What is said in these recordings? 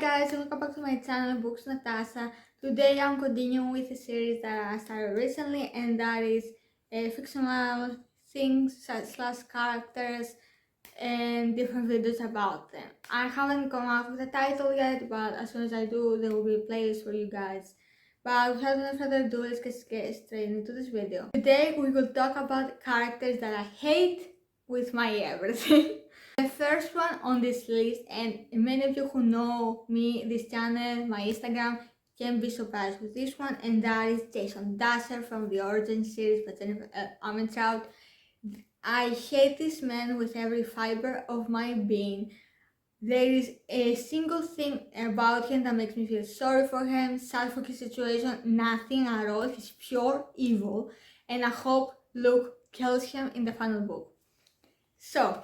guys, welcome back to my channel Books Natasa. Today I'm continuing with a series that I started recently, and that is fictional things slash characters and different videos about them. I haven't come up with a title yet, but as soon as I do, there will be a playlist for you guys. But without any further ado, let's get straight into this video. Today we will talk about characters that I hate with my everything. The first one on this list, and many of you who know me, this channel, my Instagram, can be surprised with this one, and that is Jason Dasher from the Origin series by Jennifer Armentrout. I hate this man with every fiber of my being. There is a single thing about him that makes me feel sorry for him, sad for his situation, nothing at all. He's pure evil, and I hope Luke kills him in the final book. So,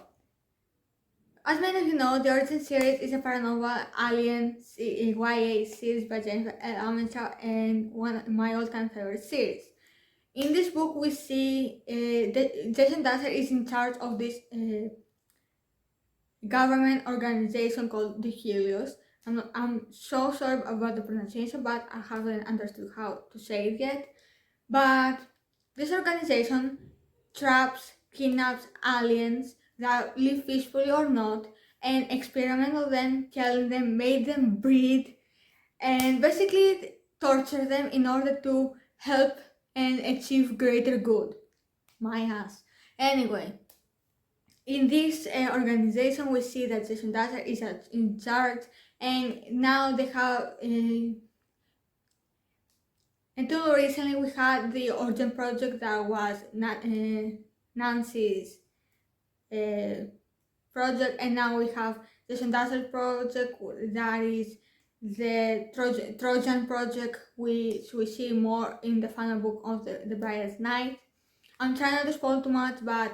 as many of you know, the Origin series is a paranormal alien YA series by Jennifer Armentrout and one of my all-time favorite series. In this book, we see Jason Dasher is in charge of this government organization called the Helios. I'm so sorry about the pronunciation, but I haven't understood how to say it yet. But this organization traps, kidnaps aliens that live peacefully or not, and experiment on them, killing them, make them breed, and basically torture them in order to help and achieve greater good. My ass. Anyway, in this organization, we see that Jason Dasher is in charge, and now they have. Until recently, we had the Origin project that was Nancy's project, and now we have the Dasher project that is the Trojan project, which we see more in the final book of the Brightest Night. I'm trying not to spoil too much, but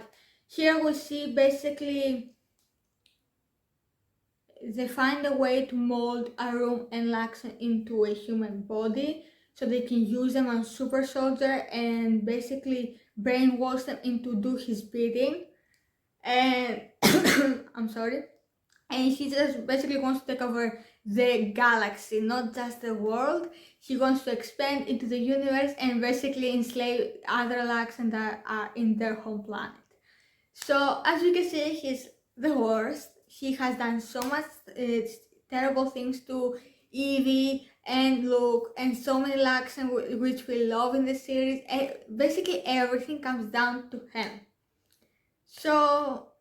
here we see basically they find a way to mold Arum and Laxon into a human body, so they can use them on Super Soldier and basically brainwash them into do his bidding. And I'm sorry. And he just basically wants to take over the galaxy, not just the world. He wants to expand into the universe and basically enslave other Laxon that are in their home planet. So as you can see, he's the worst. He has done so much terrible things to Evie and Luke and so many Laxon which we love in the series. Basically everything comes down to him. So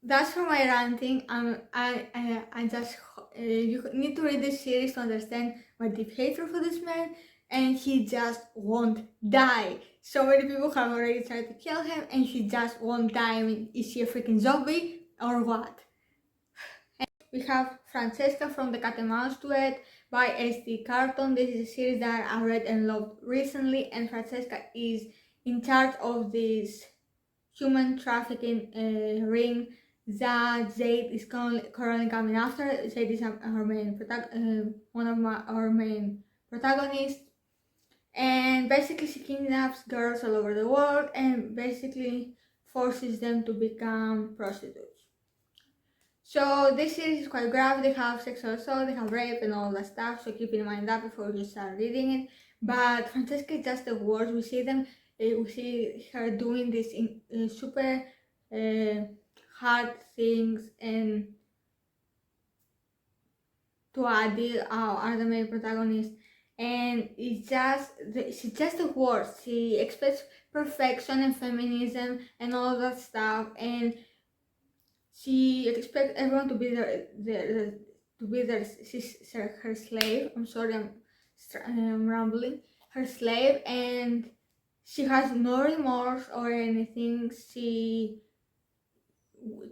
that's for my ranting. I just you need to read this series to understand my deep hatred for this man, and he just won't die. So many people have already tried to kill him, and he just won't die. I mean, is he a freaking zombie or what? And we have Francesca from the Cat and Mouse Duet by SD Carton. This is a series that I read and loved recently, and Francesca is in charge of this human trafficking ring that Jade is currently coming after. Jade is her main one of our main protagonists, and basically she kidnaps girls all over the world and basically forces them to become prostitutes. So this series is quite graphic. They have sexual assault, they have rape and all that stuff, so keep in mind that before you start reading it. But Francesca is just the worst. We see her doing this in super hard things, and to Adi, are the main protagonist, and she's just the worst. She expects perfection and feminism and all that stuff, and she expects everyone to be her slave. I'm sorry, I'm rambling. Her slave, and she has no remorse or anything. She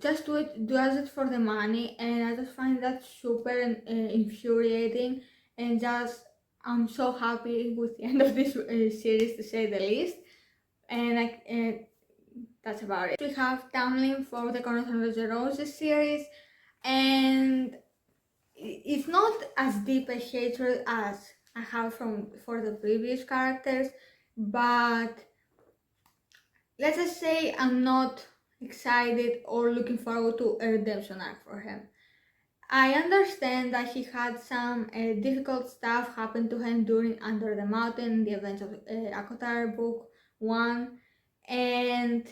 just does it for the money, and I just find that super infuriating. And just I'm so happy with the end of this series, to say the least. And that's about it. We have Tamlin for the Corazon of the Roses series, and it's not as deep a hatred as I have for the previous characters, but let's just say I'm not excited or looking forward to a redemption arc for him. I understand that he had some difficult stuff happen to him during Under the Mountain, the events of Akotar Book 1, and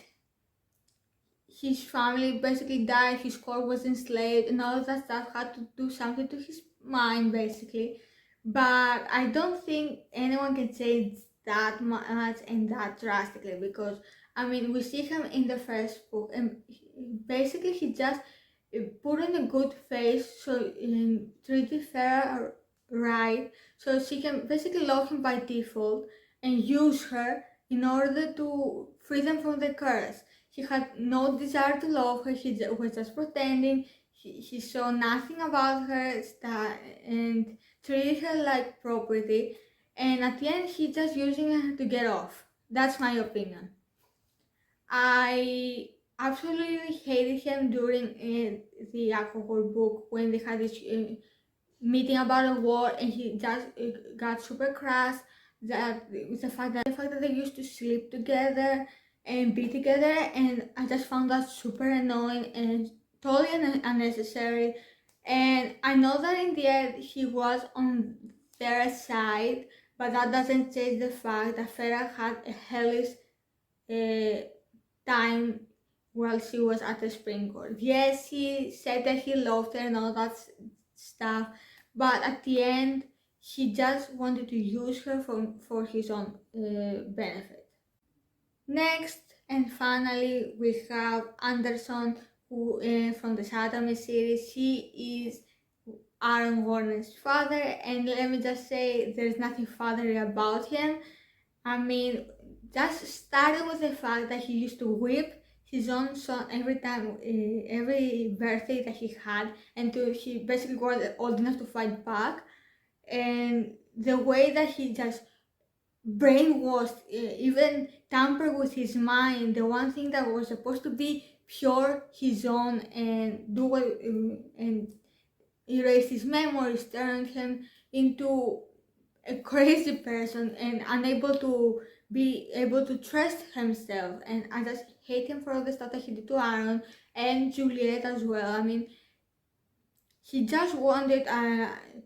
his family basically died, his court was enslaved, and all of that stuff had to do something to his mind, basically. But I don't think anyone can say it's that much and that drastically, because I mean, we see him in the first book, and basically he just put on a good face, so treated Farah right, so she can basically love him by default and use her in order to free them from the curse. He had no desire to love her, he was just pretending. He saw nothing about her and treated her like property. And at the end, he's just using her to get off. That's my opinion. I absolutely hated him during the alcohol book when they had this meeting about a war, and he just got super crass. That the fact that they used to sleep together and be together, and I just found that super annoying and totally unnecessary. And I know that in the end he was on their side, but that doesn't change the fact that Farah had a hellish time while she was at the spring court. Yes, he said that he loved her and all that stuff, but at the end, he just wanted to use her for his own benefit. Next, and finally, we have Anderson, who from the Saturn series. He is Aaron Warner's father, and let me just say, there's nothing fatherly about him. I mean, just starting with the fact that he used to whip his own son every time, every birthday that he had, until he basically got old enough to fight back. And the way that he just brainwashed, even tampered with his mind, the one thing that was supposed to be pure his own, and do what, and erase his memories, turned him into a crazy person and unable to be able to trust himself. And I just hate him for all the stuff that he did to Aaron and Juliet as well. I mean, he just wanted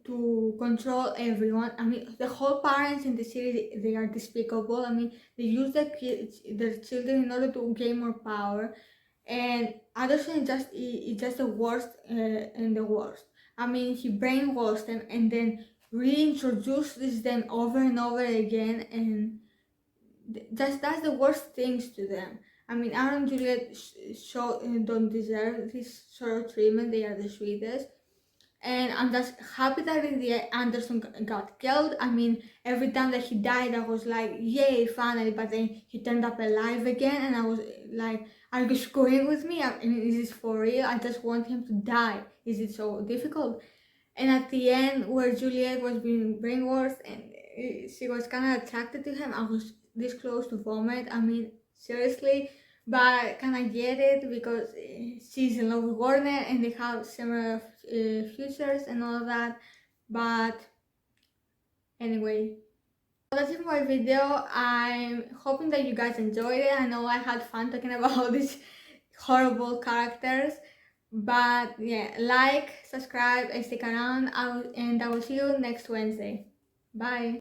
to control everyone. I mean, the whole parents in the series, they are despicable. I mean, they use their kids, their children, in order to gain more power. And Anderson is just the worst and the worst. I mean, he brainwashed them and then reintroduces them over and over again, and just does the worst things to them. I mean, Aaron and Juliet don't deserve this sort of treatment. They are the sweetest. And I'm just happy that in the end Anderson got killed. I mean, every time that he died, I was like, yay, finally. But then he turned up alive again, and I was like, are you screwing with me? I mean, is this for real? I just want him to die. Is it so difficult? And at the end, where Juliet was being brainwashed and she was kind of attracted to him, I was this close to vomit. I mean, seriously. But can I get it because she's in love with Warner and they have similar futures and all of that. But anyway, that's it for my video. I'm hoping that you guys enjoyed it. I know I had fun talking about these horrible characters. But yeah, like, subscribe, and stick around. And I will see you next Wednesday. Bye.